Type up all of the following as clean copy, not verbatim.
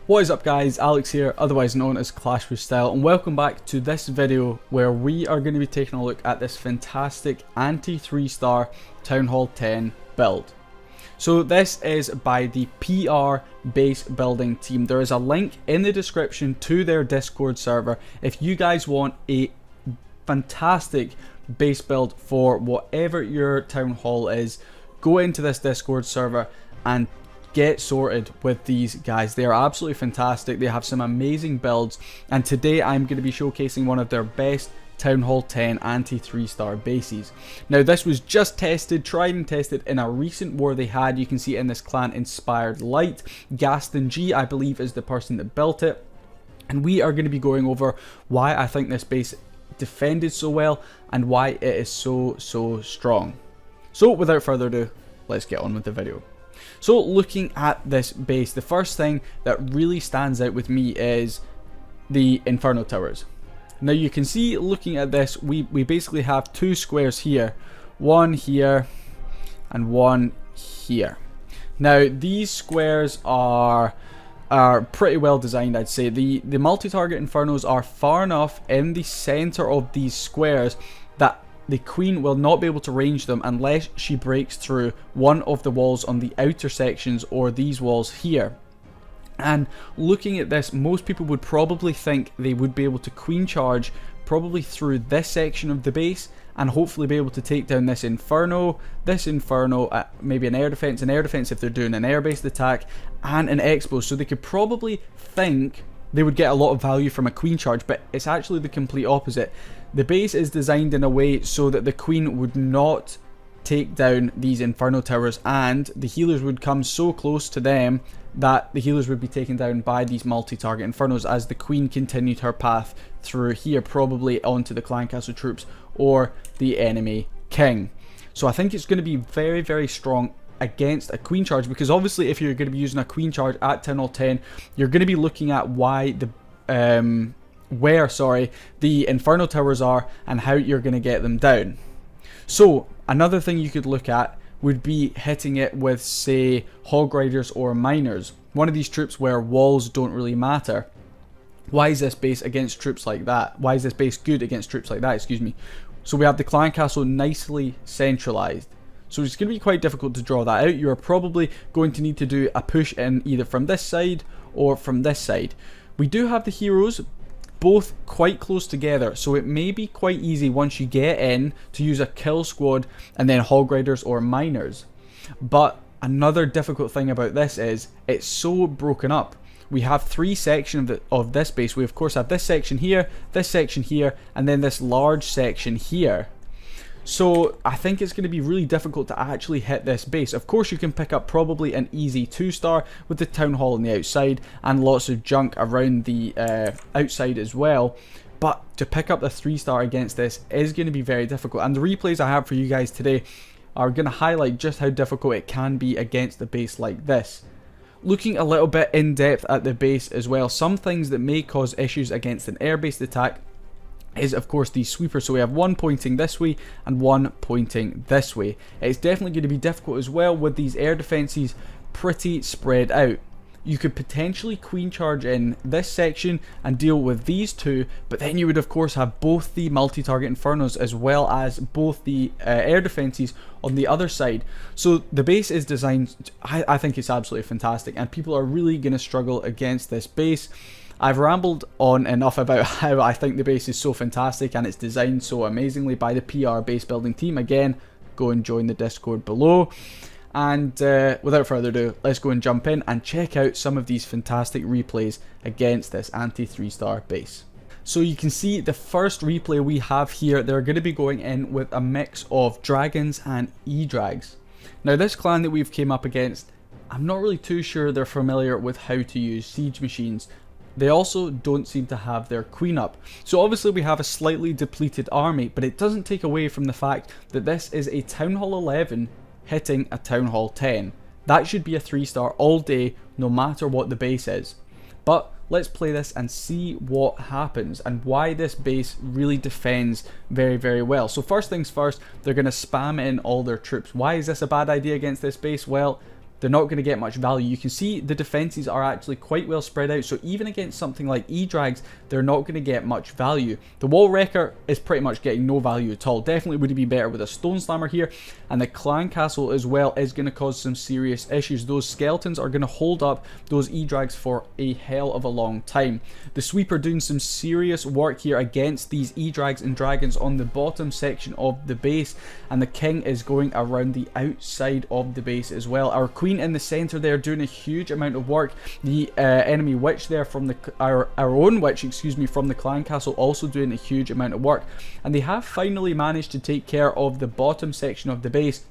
What is up guys, Alex here, otherwise known as Clash with Style, and welcome back to this video where we are going to be taking a look at this fantastic anti 3-star Town Hall 10 build. So this is by the PR base building team. There is a link in the description to their Discord server if you guys want a fantastic base build for whatever your Town Hall is. Go into this Discord server and get sorted with these guys. They are absolutely fantastic. They have some amazing builds, and today I'm going to be showcasing one of their best Town Hall 10 anti 3-star bases. Now this was just tried and tested in a recent war they had. You can see it in this clan inspired light. Gaston G, I believe, is the person that built it, and we are going to be going over why I think this base defended so well and why it is so strong. So without further ado, let's get on with the video. So looking at this base, the first thing that really stands out with me is the Inferno Towers. Now you can see, looking at this, we basically have two squares here, one here and one here. Now these squares are pretty well designed, I'd say. The multi-target Infernos are far enough in the center of these squares that the queen will not be able to range them unless she breaks through one of the walls on the outer sections or these walls here. And looking at this, most people would probably think they would be able to queen charge probably through this section of the base and hopefully be able to take down this Inferno, maybe an air defense if they're doing an air-based attack, and an Expo. So they could probably think they would get a lot of value from a queen charge, but it's actually the complete opposite. The base is designed in a way so that the queen would not take down these Inferno Towers, and the healers would come so close to them that the healers would be taken down by these multi-target Infernos as the queen continued her path through here, probably onto the clan castle troops or the enemy king. So I think it's going to be very strong against a queen charge, because obviously if you're going to be using a queen charge at Town Hall 10, you're going to be looking at where the Inferno Towers are and how you're going to get them down. So another thing you could look at would be hitting it with, say, Hog Riders or Miners, one of these troops where walls don't really matter. Why is this base against troops like that? Why is this base good against troops like that, excuse me? So we have the clan castle nicely centralized, so it's going to be quite difficult to draw that out. You are probably going to need to do a push in either from this side or from this side. We do have the heroes both quite close together, so it may be quite easy once you get in to use a kill squad and then Hog Riders or Miners. But another difficult thing about this is it's so broken up. We have three sections of this base. We of course have this section here, and then this large section here. So I think it's going to be really difficult to actually hit this base. Of course you can pick up probably an easy 2-star with the Town Hall on the outside and lots of junk around the outside as well. But to pick up the 3-star against this is going to be very difficult. And the replays I have for you guys today are going to highlight just how difficult it can be against a base like this. Looking a little bit in depth at the base as well, some things that may cause issues against an air-based attack is of course these sweepers. So we have one pointing this way and one pointing this way. It's definitely going to be difficult as well with these air defenses pretty spread out. You could potentially queen charge in this section and deal with these two, but then you would of course have both the multi-target Infernos as well as both the air defenses on the other side. So the base is designed, I think it's absolutely fantastic, and people are really going to struggle against this base. I've rambled on enough about how I think the base is so fantastic and it's designed so amazingly by the PR base building team. Again, go and join the Discord below. And without further ado, let's go and jump in and check out some of these fantastic replays against this anti 3-star base. So you can see the first replay we have here, they're going to be going in with a mix of dragons and E-drags. Now this clan that we've came up against, I'm not really too sure they're familiar with how to use siege machines. They also don't seem to have their queen up. So obviously we have a slightly depleted army, but it doesn't take away from the fact that this is a Town Hall 11 hitting a Town Hall 10. That should be a 3-star all day, no matter what the base is. But let's play this and see what happens and why this base really defends very well. So first things first, they're going to spam in all their troops. Why is this a bad idea against this base? Well, they're not going to get much value. You can see the defenses are actually quite well spread out, so even against something like E-Drags, they're not going to get much value. The Wall Wrecker is pretty much getting no value at all. Definitely would be better with a Stone Slammer here, and the Clan Castle as well is going to cause some serious issues. Those skeletons are going to hold up those E-Drags for a hell of a long time. The Sweeper doing some serious work here against these E-Drags and Dragons on the bottom section of the base, and the King is going around the outside of the base as well. Our Queen in the center there doing a huge amount of work. The enemy Witch there from our own Witch, excuse me, from the Clan Castle also doing a huge amount of work, and they have finally managed to take care of the bottom section of the base.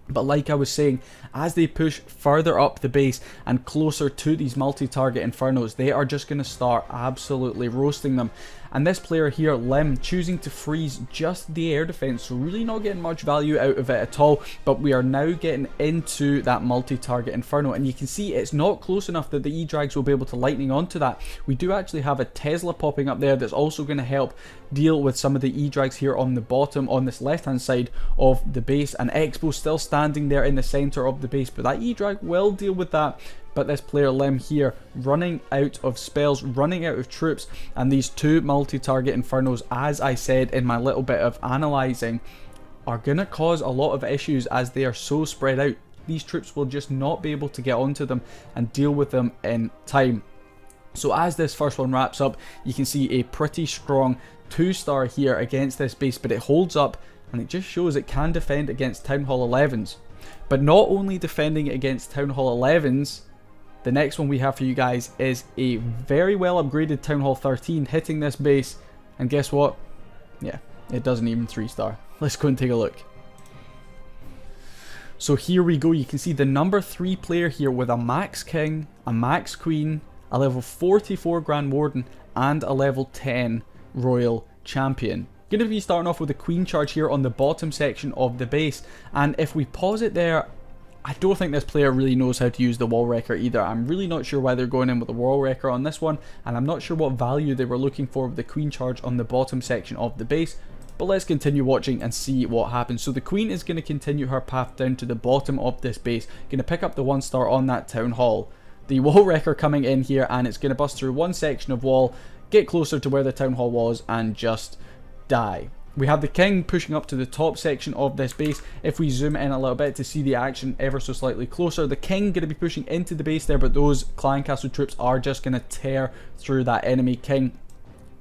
But like I was saying, as they push further up the base and closer to these multi-target Infernos, they are just going to start absolutely roasting them. And this player here, Lim, choosing to freeze just the air defense, so really not getting much value out of it at all. But we are now getting into that multi-target Inferno, and you can see it's not close enough that the E-Drags will be able to lightning onto that. We do actually have a Tesla popping up there that's also going to help deal with some of the E-Drags here on the bottom, on this left-hand side of the base. And Expo still standing there in the center of the base, but that E-Drag will deal with that. But this player Lim here running out of spells, running out of troops, and these two multi-target Infernos, as I said in my little bit of analysing, are going to cause a lot of issues as they are so spread out. These troops will just not be able to get onto them and deal with them in time. So as this first one wraps up, you can see a pretty strong 2-star here against this base, but it holds up and it just shows it can defend against Town Hall 11s. But not only defending against Town Hall 11s, the next one we have for you guys is a very well upgraded Town Hall 13 hitting this base, and guess what? Yeah, it doesn't even 3-star. Let's go and take a look. So here we go, you can see the number 3 player here with a max King, a max Queen, a level 44 Grand Warden, and a level 10 Royal Champion. Going to be starting off with a Queen charge here on the bottom section of the base, and if we pause it there, I don't think this player really knows how to use the Wall Wrecker either. I'm really not sure why they're going in with the Wall Wrecker on this one, and I'm not sure what value they were looking for with the Queen charge on the bottom section of the base. But let's continue watching and see what happens. So the Queen is going to continue her path down to the bottom of this base, going to pick up the 1-star on that Town Hall. The Wall Wrecker coming in here, and it's going to bust through one section of wall, get closer to where the Town Hall was, and just die. We have the King pushing up to the top section of this base. If we zoom in a little bit to see the action ever so slightly closer, the King going to be pushing into the base there, but those Clan Castle troops are just going to tear through that enemy King.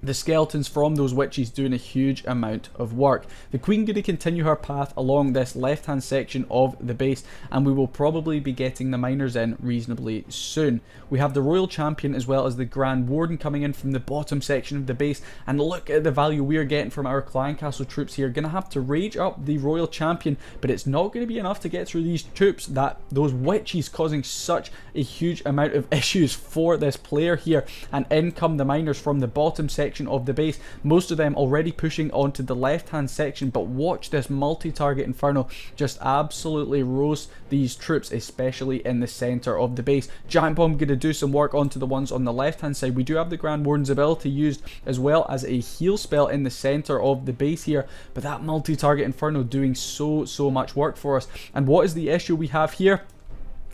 The skeletons from those witches doing a huge amount of work. The Queen going to continue her path along this left hand section of the base, and we will probably be getting the miners in reasonably soon. We have the Royal Champion as well as the Grand Warden coming in from the bottom section of the base, and look at the value we are getting from our Clan Castle troops here. Going to have to rage up the Royal Champion, but it's not going to be enough to get through these troops. Those witches causing such a huge amount of issues for this player here, and in come the miners from the bottom section of the base, most of them already pushing onto the left hand section. But watch this multi-target Inferno just absolutely roast these troops, especially in the center of the base. Giant Bomb going to do some work onto the ones on the left hand side. We do have the Grand Warden's ability used as well as a heal spell in the center of the base here, but that multi-target Inferno doing so much work for us. And what is the issue we have here?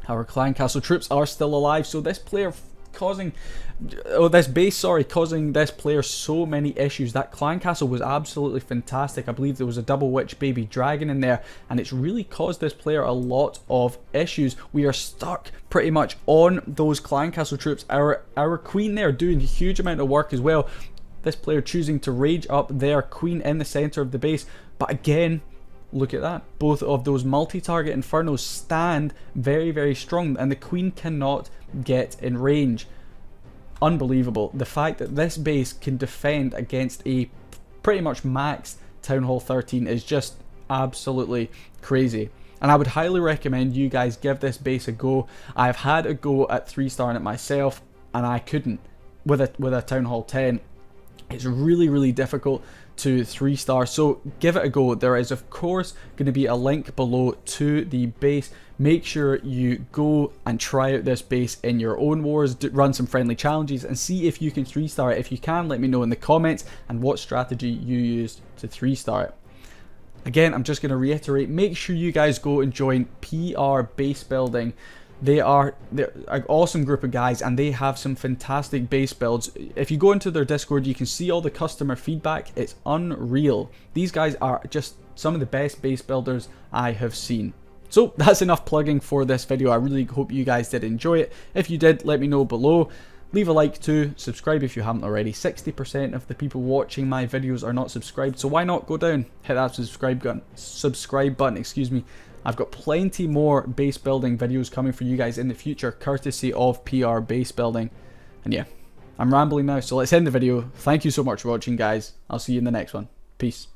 Our Clan Castle troops are still alive, so this player causing this player so many issues. That Clan Castle was absolutely fantastic. I believe there was a double witch baby dragon in there, and it's really caused this player a lot of issues. We are stuck pretty much on those Clan Castle troops. Our Queen there doing a huge amount of work as well. This player choosing to rage up their Queen in the center of the base, but again, look at that. Both of those multi-target Infernos stand very strong, and the Queen cannot get in range. Unbelievable. The fact that this base can defend against a pretty much maxed Town Hall 13 is just absolutely crazy. And I would highly recommend you guys give this base a go. I've had a go at 3-starring it myself, and I couldn't with a Town Hall 10. It's really difficult to 3-star, so give it a go. There is of course going to be a link below to the base. Make sure you go and try out this base in your own wars, run some friendly challenges and see if you can 3-star it. If you can, let me know in the comments and what strategy you used to 3-star it. Again, I'm just going to reiterate, make sure you guys go and join PR Base Building. they're an awesome group of guys, and they have some fantastic base builds. If you go into their Discord, you can see all the customer feedback. It's unreal. These guys are just some of the best base builders I have seen. So that's enough plugging for this video. I really hope you guys did enjoy it. If you did, let me know below. Leave a like too, subscribe if you haven't already. 60% of the people watching my videos are not subscribed, so why not go down, hit that subscribe button, excuse me. I've got plenty more base building videos coming for you guys in the future, courtesy of PR Base Building. And yeah, I'm rambling now, so let's end the video. Thank you so much for watching, guys. I'll see you in the next one. Peace.